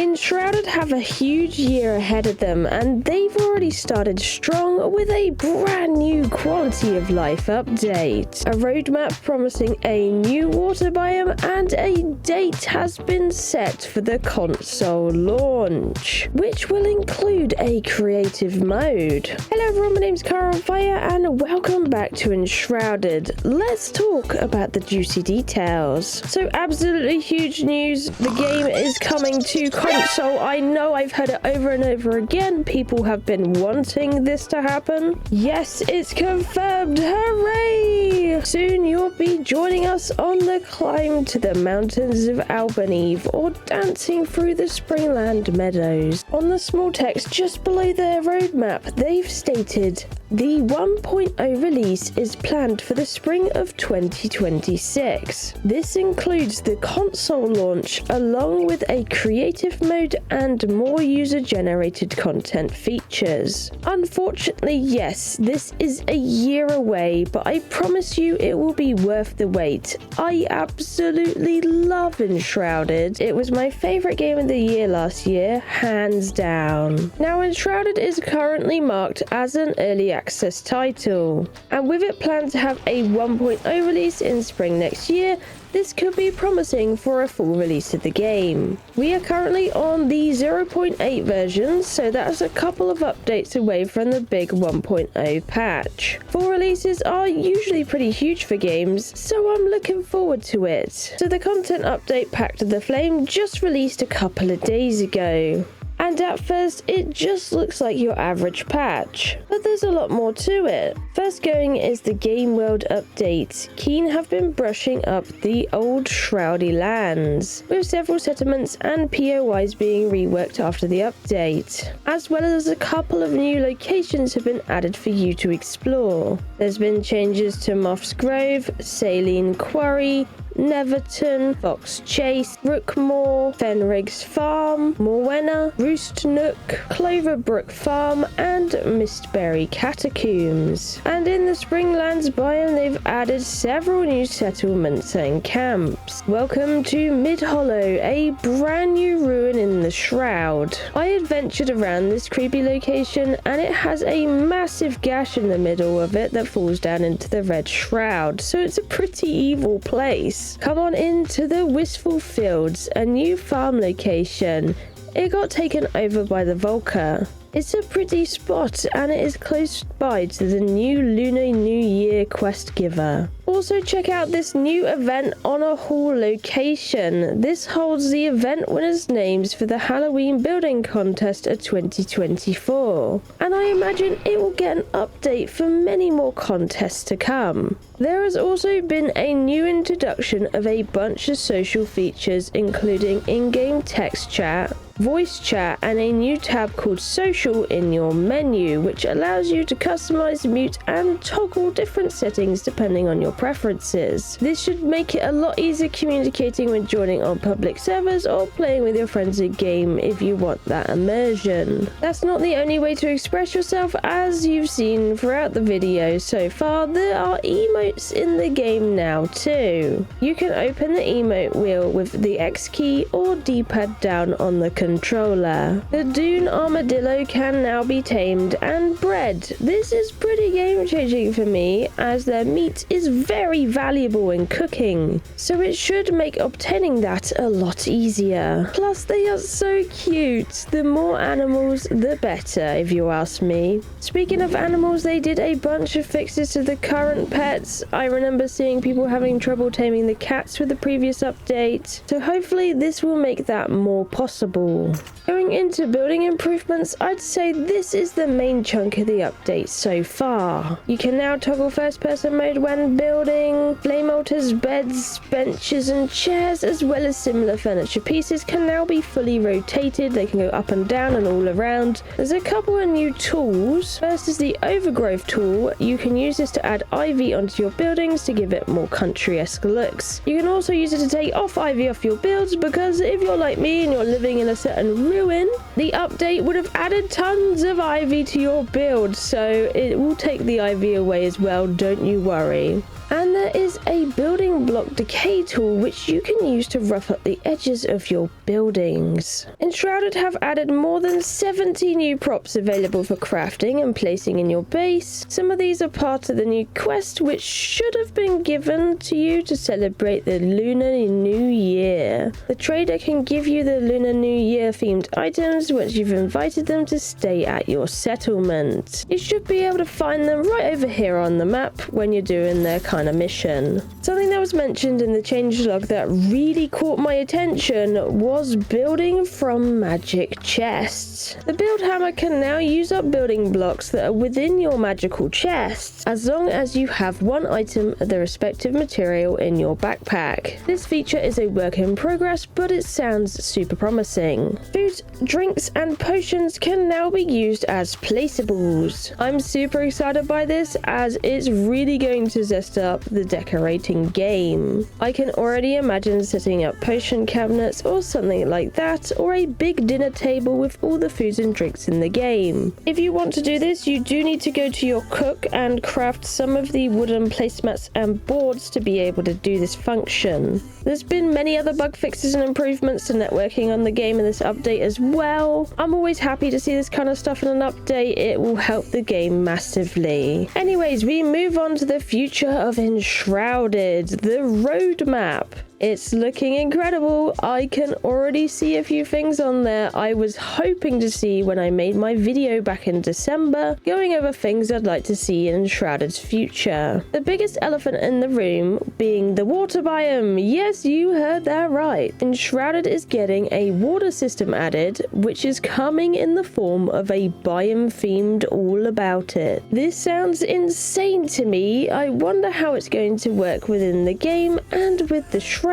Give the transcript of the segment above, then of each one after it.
Enshrouded have a huge year ahead of them, and they've already started strong with a brand new quality of life update, a roadmap promising a new water biome, and a date has been set for the console launch, which will include a creative mode. Hello everyone, my name's Kiahonfire and welcome back to Enshrouded. Let's talk about the juicy details. So absolutely huge news, the game is coming to console. I know I've heard it over and over again. People have been wanting this to happen. Yes, it's confirmed. Hooray! Soon you'll be joining us on the climb to the mountains of Albaneve or dancing through the Springland meadows. On the small text just below their roadmap, they've stated the 1.0 release is planned for the spring of 2026. This includes the console launch along with a creative mode and more user-generated content features. Unfortunately, yes, this is a year away, but I promise you it will be worth the wait. I absolutely love Enshrouded. It was my favorite game of the year last year, hands down. Now, Enshrouded is currently marked as an early access title, and with it planned to have a 1.0 release in spring next year, this could be promising for a full release of the game. We are currently on the 0.8 version, so that's a couple of updates away from the big 1.0 patch. Full releases are usually pretty huge for games, so I'm looking forward to it. So the content update Pact of the Flame just released a couple of days ago. And at first, it just looks like your average patch, but there's a lot more to it. First going is the game world update. Keen have been brushing up the old Shroudy lands, with several settlements and POIs being reworked after the update, as well as a couple of new locations have been added for you to explore. There's been changes to Moth's Grove, Saline Quarry, Neverton, Fox Chase, Brookmoor, Fenrig's Farm, Morwenna, Roost Nook, Cloverbrook Farm, and Mistberry Catacombs. And in the Springlands biome, they've added several new settlements and camps. Welcome to Mid-Hollow, a brand new ruin in the Shroud. I adventured around this creepy location, and it has a massive gash in the middle of it that falls down into the red shroud, so it's a pretty evil place. Come on into the Wistful Fields, a new farm location. It got taken over by the Volker. It's a pretty spot and it is close by to the new Lunar New Year quest giver. Also check out this new event on a hall location. This holds the event winners' names for the Halloween building contest of 2024. And I imagine it will get an update for many more contests to come. There has also been a new introduction of a bunch of social features including in-game text chat, voice chat, and a new tab called Social in your menu, which allows you to customize, mute, and toggle different settings depending on your preferences. This should make it a lot easier communicating when joining on public servers or playing with your friends in game if you want that immersion. That's not the only way to express yourself, as you've seen throughout the video so far. There are emotes in the game now too. You can open the emote wheel with the X key or D-pad down on the controller. The Dune armadillo can now be tamed and bred. This is pretty game changing for me, as their meat is very valuable in cooking, so it should make obtaining that a lot easier. Plus they are so cute. The more animals the better, if you ask me. Speaking of animals, they did a bunch of fixes to the current pets. I remember seeing people having trouble taming the cats with the previous update, so hopefully this will make that more possible. Going into building improvements, I'd say this is the main chunk of the update so far. You can now toggle first person mode when building. Flame altars, beds, benches and chairs, as well as similar furniture pieces, can now be fully rotated. They can go up and down and all around. There's a couple of new tools. First is the overgrowth tool. You can use this to add ivy onto your buildings to give it more country-esque looks. You can also use it to take off ivy off your builds, because if you're like me and you're living in a certain ruin, the update would have added tons of ivy to your build, so it will take the ivy away as well, don't you worry. And And there is a building block decay tool which you can use to rough up the edges of your buildings. Enshrouded have added more than 70 new props available for crafting and placing in your base. Some of these are part of the new quest which should have been given to you to celebrate the Lunar New Year. The trader can give you the Lunar New Year themed items once you've invited them to stay at your settlement. You should be able to find them right over here on the map when you're doing their kind of mission. Something that was mentioned in the changelog that really caught my attention was building from magic chests. The build hammer can now use up building blocks that are within your magical chests, as long as you have one item of the respective material in your backpack. This feature is a work in progress, but it sounds super promising. Foods, drinks, and potions can now be used as placeables. I'm super excited by this, as it's really going to zest up the decorating game. I can already imagine setting up potion cabinets or something like that, or a big dinner table with all the foods and drinks in the game. If you want to do this, you do need to go to your cook and craft some of the wooden placemats and boards to be able to do this function. There's been many other bug fixes and improvements to networking on the game in this update as well. I'm always happy to see this kind of stuff in an update. It will help the game massively. Anyways, we move on to the future of Enshrouded, the roadmap. It's looking incredible. I can already see a few things on there I was hoping to see when I made my video back in December, going over things I'd like to see in Enshrouded's future. The biggest elephant in the room being the water biome. Yes, you heard that right. Enshrouded is getting a water system added, which is coming in the form of a biome themed all about it. This sounds insane to me. I wonder how it's going to work within the game and with the Shroud,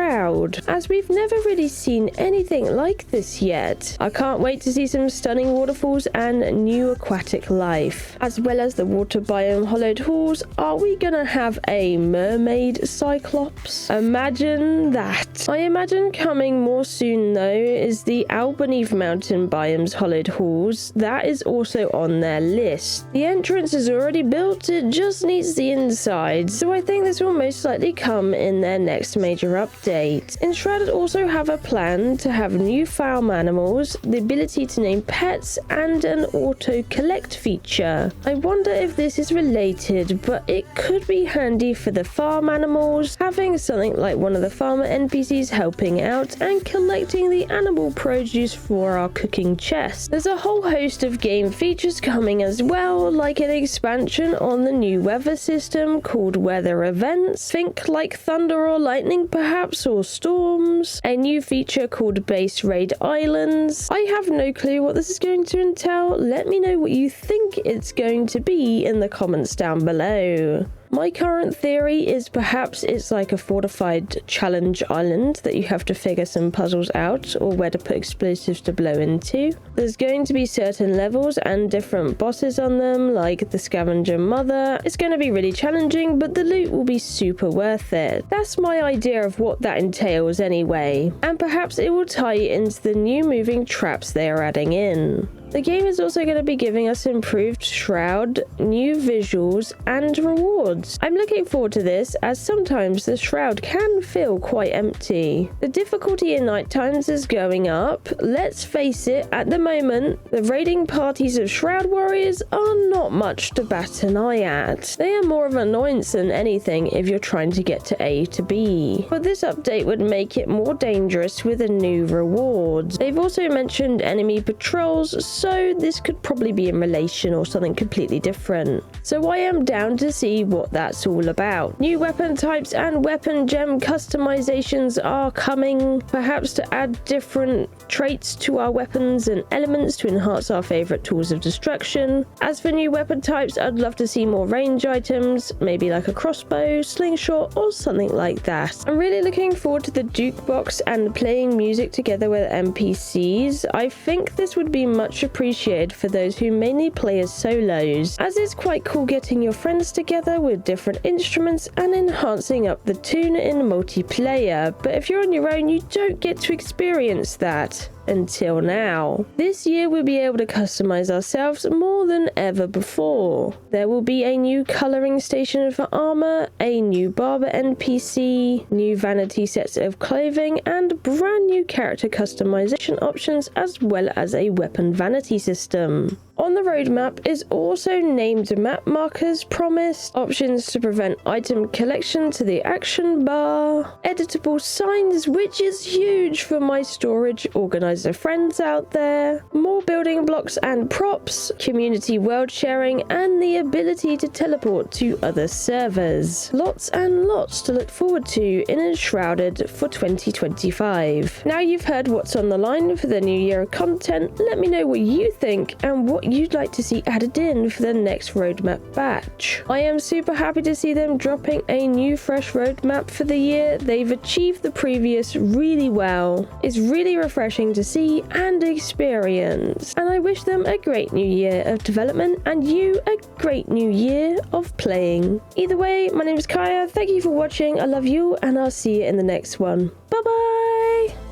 as we've never really seen anything like this yet. I can't wait to see some stunning waterfalls and new aquatic life. As well as the water biome hollowed halls, are we gonna have a mermaid cyclops? Imagine that. I imagine coming more soon though is the Albanese mountain biome's hollowed halls. That is also on their list. The entrance is already built, it just needs the inside, so I think this will most likely come in their next major update. Enshrouded also have a plan to have new farm animals, the ability to name pets, and an auto collect feature. I wonder if this is related, but it could be handy for the farm animals, having something like one of the farmer NPCs helping out and collecting the animal produce for our cooking chest. There's a whole host of game features coming as well, like an expansion on the new weather system called weather events, think like thunder or lightning perhaps, or storms, a new feature called base raid islands. I have no clue what this is going to entail. Let me know what you think it's going to be in the comments down below. My current theory is perhaps it's like a fortified challenge island that you have to figure some puzzles out, or where to put explosives to blow into. There's going to be certain levels and different bosses on them, like the scavenger mother. It's going to be really challenging, but the loot will be super worth it. That's my idea of what that entails anyway. And perhaps it will tie into the new moving traps they are adding in. The game is also going to be giving us improved Shroud, new visuals, and rewards. I'm looking forward to this, as sometimes the Shroud can feel quite empty. The difficulty in night times is going up. Let's face it, at the moment, the raiding parties of Shroud warriors are not much to bat an eye at. They are more of an annoyance than anything if you're trying to get to A to B. But this update would make it more dangerous with a new reward. They've also mentioned enemy patrols, so this could probably be in relation or something completely different. So I am down to see what that's all about. New weapon types and weapon gem customizations are coming, perhaps to add different traits to our weapons and elements to enhance our favorite tools of destruction. As for new weapon types, I'd love to see more range items, maybe like a crossbow, slingshot, or something like that. I'm really looking forward to the jukebox and playing music together with NPCs. I think this would be much appreciated for those who mainly play as solos, as it's quite cool getting your friends together with different instruments and enhancing up the tune in multiplayer, but if you're on your own you don't get to experience that. until now. This year we'll be able to customize ourselves more than ever before. There will be a new coloring station for armor, a new barber NPC, new vanity sets of clothing, and brand new character customization options, as well as a weapon vanity system. On the roadmap is also named map markers promised, options to prevent item collection to the action bar, editable signs, which is huge for my storage organizer friends out there, more building blocks and props, community world sharing, and the ability to teleport to other servers. Lots and lots to look forward to in Enshrouded for 2025. Now you've heard what's on the line for the new year of content, let me know what you think and what you'd like to see added in for the next roadmap batch. I am super happy to see them dropping a new fresh roadmap for the year. They've achieved the previous really well. It's really refreshing to see and experience, and I wish them a great new year of development and you a great new year of playing. Either way, my name is Kaya, thank you for watching, I love you, and I'll see you in the next one. Bye bye!